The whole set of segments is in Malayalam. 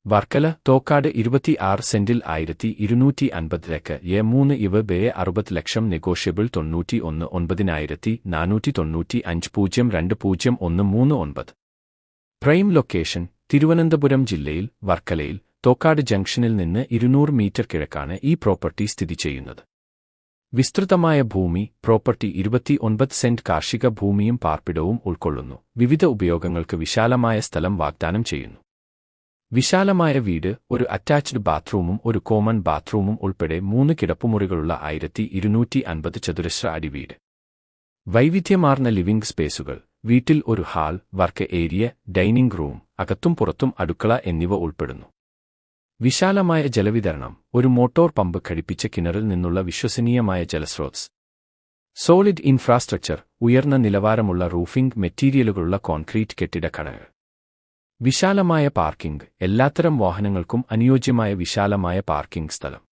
വർക്കല തോക്കാട് 26 സെന്റിൽ 1250 3 ഇവ ബേ 60 ലക്ഷം നെഗോഷ്യബിൾ 91,995,02013 പ്രൈം ലൊക്കേഷൻ തിരുവനന്തപുരം ജില്ലയിൽ വർക്കലയിൽ തോക്കാട് ജംഗ്ഷനിൽ നിന്ന് 200 മീറ്റർ കിഴക്കാണ് ഈ പ്രോപ്പർട്ടി സ്ഥിതി ചെയ്യുന്നത്. വിസ്തൃതമായ ഭൂമി പ്രോപ്പർട്ടി 29 സെന്റ് കാർഷിക ഭൂമിയും പാർപ്പിടവും ഉൾക്കൊള്ളുന്നു. വിവിധ ഉപയോഗങ്ങൾക്ക് വിശാലമായ സ്ഥലം വാഗ്ദാനം ചെയ്യുന്നു. വിശാലമായ വീട്, ഒരു അറ്റാച്ച്ഡ് ബാത്റൂമും ഒരു കോമൺ ബാത്റൂമും ഉൾപ്പെടെ 3 കിടപ്പുമുറികളുള്ള 1250 ചതുരശ്ര അടി വീട്. വൈവിധ്യമാർന്ന ലിവിംഗ് സ്പേസുകൾ, വീട്ടിൽ ഒരു hall, work area, dining room, അകത്തും പുറത്തും അടുക്കള എന്നിവ ഉൾപ്പെടുന്നു. വിശാലമായ ജലവിതരണം, ഒരു മോട്ടോർ പമ്പ് ഘടിപ്പിച്ച കിണറിൽ നിന്നുള്ള വിശ്വസനീയമായ ജലസ്രോതസ്. സോളിഡ് ഇൻഫ്രാസ്ട്രക്ചർ, ഉയർന്ന നിലവാരമുള്ള റൂഫിംഗ് മെറ്റീരിയലുകളുള്ള കോൺക്രീറ്റ് കെട്ടിട ഘടകങ്ങൾ. വിശാലമായ പാർക്കിംഗ്, എല്ലാത്തരം വാഹനങ്ങൾക്കും അനുയോജ്യമായ വിശാലമായ പാർക്കിംഗ് സ്ഥലം.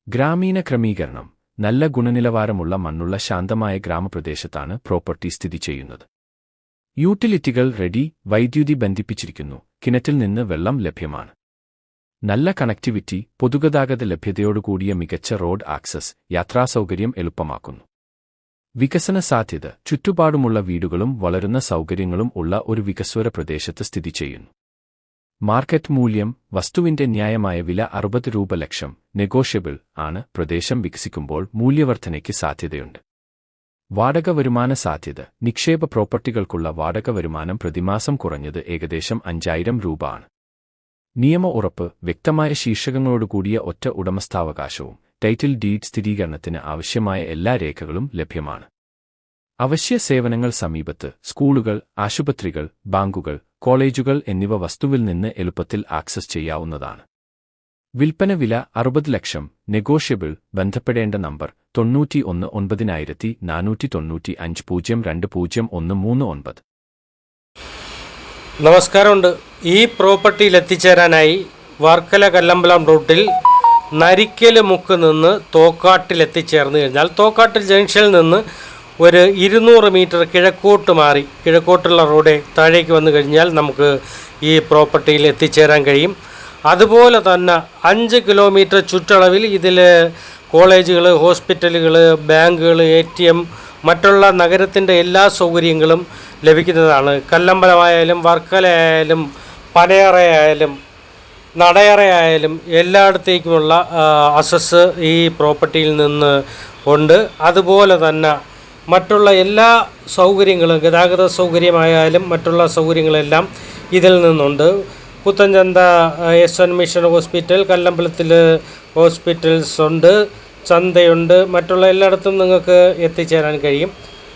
ഗ്രാമീണ ക്രമീകരണം, നല്ല ഗുണനിലവാരമുള്ള മണ്ണുള്ള ശാന്തമായ ഗ്രാമപ്രദേശത്താണ് പ്രോപ്പർട്ടി സ്ഥിതി ചെയ്യുന്നത്. യൂട്ടിലിറ്റികൾ റെഡി, വൈദ്യുതി ബന്ധിപ്പിച്ചിരിക്കുന്നു, കിണറ്റിൽ നിന്ന് വെള്ളം ലഭ്യമാണ്. നല്ല കണക്ടിവിറ്റി, പൊതുഗതാഗത ലഭ്യതയോടുകൂടിയ മികച്ച റോഡ് ആക്സസ് യാത്രാസൗകര്യം എളുപ്പമാക്കുന്നു. വികസന സാധ്യത, ചുറ്റുപാടുമുള്ള വീടുകളും വളരുന്ന സൗകര്യങ്ങളും ഉള്ള ഒരു വികസ്വര പ്രദേശത്ത് സ്ഥിതി ചെയ്യുന്നു. മാർക്കറ്റ് മൂല്യം, വസ്തുവിന്റെ ന്യായമായ വില 60 രൂപ ലക്ഷം, നെഗോഷ്യബിൾ ആണ്. പ്രദേശം വികസിക്കുമ്പോൾ മൂല്യവർധനയ്ക്ക് സാധ്യതയുണ്ട്. വാടക വരുമാന സാധ്യത, നിക്ഷേപ പ്രോപ്പർട്ടികൾക്കുള്ള വാടക വരുമാനം പ്രതിമാസം കുറഞ്ഞത് ഏകദേശം 5000 രൂപ ആണ്. നിയമ ഉറപ്പ്, വ്യക്തമായ ശീർഷകങ്ങളോടുകൂടിയ ഒറ്റ ഉടമസ്ഥാവകാശവും ടൈറ്റിൽ ഡീഡ് സ്ഥിരീകരണത്തിന് ആവശ്യമായ എല്ലാ രേഖകളും ലഭ്യമാണ്. അവശ്യ സേവനങ്ങൾ സമീപത്ത് സ്കൂളുകൾ, ആശുപത്രികൾ, ബാങ്കുകൾ, കോളേജുകൾ എന്നിവ വസ്തുവിൽ നിന്ന് എളുപ്പത്തിൽ ആക്സസ് ചെയ്യാവുന്നതാണ്. വിൽപ്പന വില 60 ലക്ഷം, നെഗോഷ്യബിൾ. ബന്ധപ്പെടേണ്ട നമ്പർ 919495020139. നമസ്കാരമുണ്ട്. ഈ പ്രോപ്പർട്ടിയിൽ എത്തിച്ചേരാനായി വർക്കല കല്ലമ്പലം റൂട്ടിൽ നരിക്കല് മുക്ക് നിന്ന് തോക്കാട്ടിൽ എത്തിച്ചേർന്ന് കഴിഞ്ഞാൽ തോക്കാട്ടിൽ ജംഗ്ഷനിൽ നിന്ന് ഒരു 200 മീറ്റർ കിഴക്കോട്ട് മാറി കിഴക്കോട്ടുള്ള റോഡ് താഴേക്ക് വന്നു കഴിഞ്ഞാൽ നമുക്ക് ഈ പ്രോപ്പർട്ടിയിൽ എത്തിച്ചേരാൻ കഴിയും. അതുപോലെ തന്നെ 5 കിലോമീറ്റർ ചുറ്റളവിൽ ഇതിൽ കോളേജുകൾ, ഹോസ്പിറ്റലുകൾ, ബാങ്കുകൾ, ATM, മറ്റുള്ള നഗരത്തിൻ്റെ എല്ലാ സൗകര്യങ്ങളും ലഭിക്കുന്നതാണ്. കല്ലമ്പലമായാലും വർക്കലയായാലും പനയറയായാലും നടയറയായാലും എല്ലായിടത്തേക്കുമുള്ള അക്സസ് ഈ പ്രോപ്പർട്ടിയിൽ നിന്ന് ഉണ്ട്. അതുപോലെ തന്നെ മറ്റുള്ള എല്ലാ സൗകര്യങ്ങളും, ഗതാഗത സൗകര്യമായാലും മറ്റുള്ള സൗകര്യങ്ങളെല്ലാം ഇതിൽ നിന്നുണ്ട്. പുത്തൻചന്ത SN മിഷൻ ഹോസ്പിറ്റൽ, കല്ലമ്പലത്തിൽ ഹോസ്പിറ്റൽസ് ഉണ്ട്, ചന്തയുണ്ട്, മറ്റുള്ള എല്ലായിടത്തും നിങ്ങൾക്ക് എത്തിച്ചേരാൻ കഴിയും.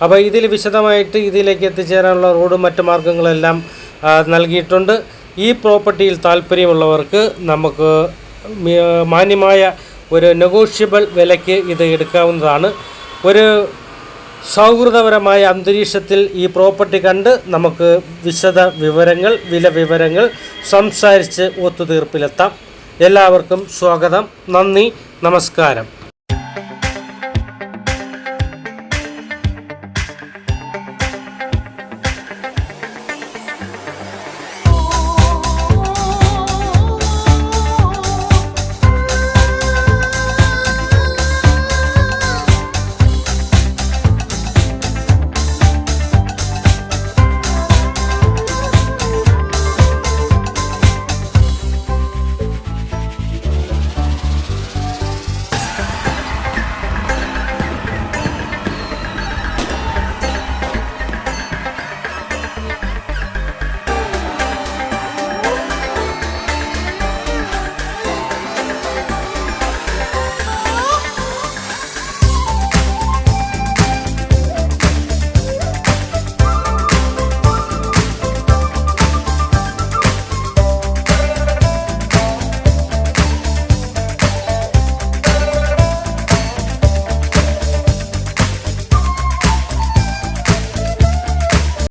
അപ്പോൾ ഇതിൽ വിശദമായിട്ട് ഇതിലേക്ക് എത്തിച്ചേരാനുള്ള റോഡും മറ്റു മാർഗ്ഗങ്ങളെല്ലാം നൽകിയിട്ടുണ്ട്. ഈ പ്രോപ്പർട്ടിയിൽ താല്പര്യമുള്ളവർക്ക് നമുക്ക് മാന്യമായ ഒരു നെഗോഷ്യബിൾ വിലയ്ക്ക് ഇത് എടുക്കാവുന്നതാണ്. ഒരു സൗഹൃദപരമായ അന്തരീക്ഷത്തിൽ ഈ പ്രോപ്പർട്ടി കണ്ട് നമുക്ക് വിശദ വിവരങ്ങൾ, വില വിവരങ്ങൾ സംസാരിച്ച് ഒത്തുതീർപ്പിലെത്താം. എല്ലാവർക്കും സ്വാഗതം. നന്ദി, നമസ്കാരം.